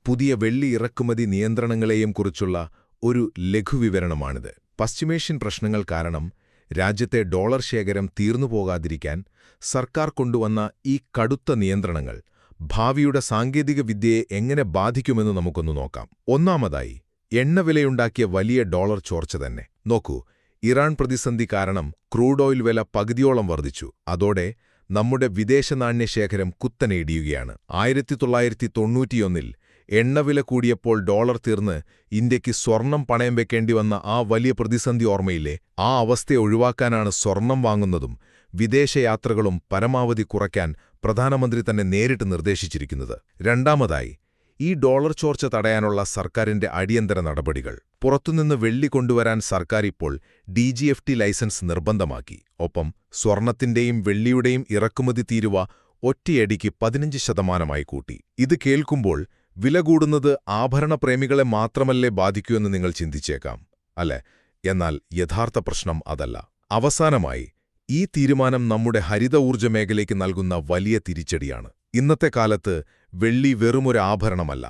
പുതിയ വെള്ളി ഇറക്കുമതി നിയന്ത്രണങ്ങളെയും കുറിച്ചുള്ള ഒരു ലഘുവിവരണമാണിത്. പശ്ചിമേഷ്യൻ പ്രശ്നങ്ങൾ കാരണം രാജ്യത്തെ ഡോളർ ശേഖരം തീർന്നുപോകാതിരിക്കാൻ സർക്കാർ കൊണ്ടുവന്ന ഈ കടുത്ത നിയന്ത്രണങ്ങൾ ഭാവിയുടെ സാങ്കേതികവിദ്യയെ എങ്ങനെ ബാധിക്കുമെന്ന് നമുക്കൊന്ന് നോക്കാം. ഒന്നാമതായി, എണ്ണവിലയുണ്ടാക്കിയ വലിയ ഡോളർ ചോർച്ച തന്നെ. നോക്കൂ, ഇറാൻ പ്രതിസന്ധി കാരണം ക്രൂഡ് ഓയിൽ വില പകുതിയോളം വർദ്ധിച്ചു. അതോടെ നമ്മുടെ വിദേശ നാണ്യശേഖരം കുത്തനെ ഇടിയുകയാണ്. 1991-ൽ എണ്ണവില കൂടിയപ്പോൾ ഡോളർ തീർന്ന് ഇന്ത്യക്ക് സ്വർണം പണയം വെക്കേണ്ടി വന്ന ആ വലിയ പ്രതിസന്ധി ഓർമ്മയില്ലേ? ആ അവസ്ഥയെ ഒഴിവാക്കാനാണ് സ്വർണം വാങ്ങുന്നതും വിദേശയാത്രകളും പരമാവധി കുറയ്ക്കാൻ പ്രധാനമന്ത്രി തന്നെ നേരിട്ട് നിർദ്ദേശിച്ചിരിക്കുന്നത്. രണ്ടാമതായി, ഈ ഡോളർ ചോർച്ച തടയാനുള്ള സർക്കാരിന്റെ അടിയന്തര നടപടികൾ. പുറത്തുനിന്ന് വെള്ളി കൊണ്ടുവരാൻ സർക്കാർ ഇപ്പോൾ DGFT ലൈസൻസ് നിർബന്ധമാക്കി. ഒപ്പം സ്വർണത്തിന്റെയും വെള്ളിയുടെയും ഇറക്കുമതി തീരുവ ഒറ്റയടിക്ക് 15% കൂട്ടി. ഇത് കേൾക്കുമ്പോൾ വില കൂടുന്നത് ആഭരണപ്രേമികളെ മാത്രമല്ലേ ബാധിക്കൂ എന്ന് നിങ്ങൾ ചിന്തിച്ചേക്കാം, അല്ലേ? എന്നാൽ യഥാർത്ഥ പ്രശ്നം അതല്ല. അവസാനമായി, ഈ തീരുമാനം നമ്മുടെ ഹരിത ഊർജ്ജ മേഖലയ്ക്ക് നൽകുന്ന വലിയ തിരിച്ചടിയാണ്. ഇന്നത്തെ കാലത്ത് വെള്ളി വെറുമൊരു ആഭരണമല്ല.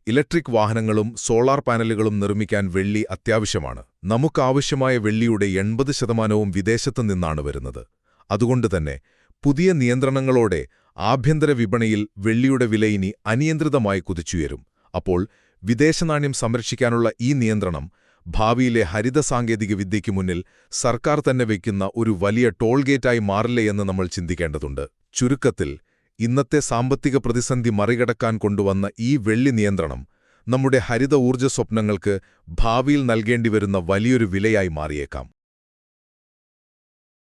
ഇലക്ട്രിക് വാഹനങ്ങളും സോളാർ പാനലുകളും നിർമ്മിക്കാൻ വെള്ളി അത്യാവശ്യമാണ്. നമുക്കാവശ്യമായ വെള്ളിയുടെ 80% വിദേശത്തു നിന്നാണ് വരുന്നത്. അതുകൊണ്ടുതന്നെ പുതിയ നിയന്ത്രണങ്ങളോടെ ആഭ്യന്തര വിപണിയിൽ വെള്ളിയുടെ വില ഇനി അനിയന്ത്രിതമായി കുതിച്ചുയരും. അപ്പോൾ വിദേശനാണ്യം സംരക്ഷിക്കാനുള്ള ഈ നിയന്ത്രണം ഭാവിയിലെ ഹരിത സാങ്കേതികവിദ്യയ്ക്ക് മുന്നിൽ സർക്കാർ തന്നെ വയ്ക്കുന്ന ഒരു വലിയ ടോൾ ഗേറ്റായി മാറില്ലേ എന്ന് നമ്മൾ ചിന്തിക്കേണ്ടതുണ്ട്. ചുരുക്കത്തിൽ, ഇന്നത്തെ സാമ്പത്തിക പ്രതിസന്ധി മറികടക്കാൻ കൊണ്ടുവന്ന ഈ വെള്ളി നിയന്ത്രണം നമ്മുടെ ഹരിത ഊർജ്ജ സ്വപ്നങ്ങൾക്ക് ഭാവിയിൽ നൽകേണ്ടിവരുന്ന വലിയൊരു വിലയായി മാറിയേക്കാം.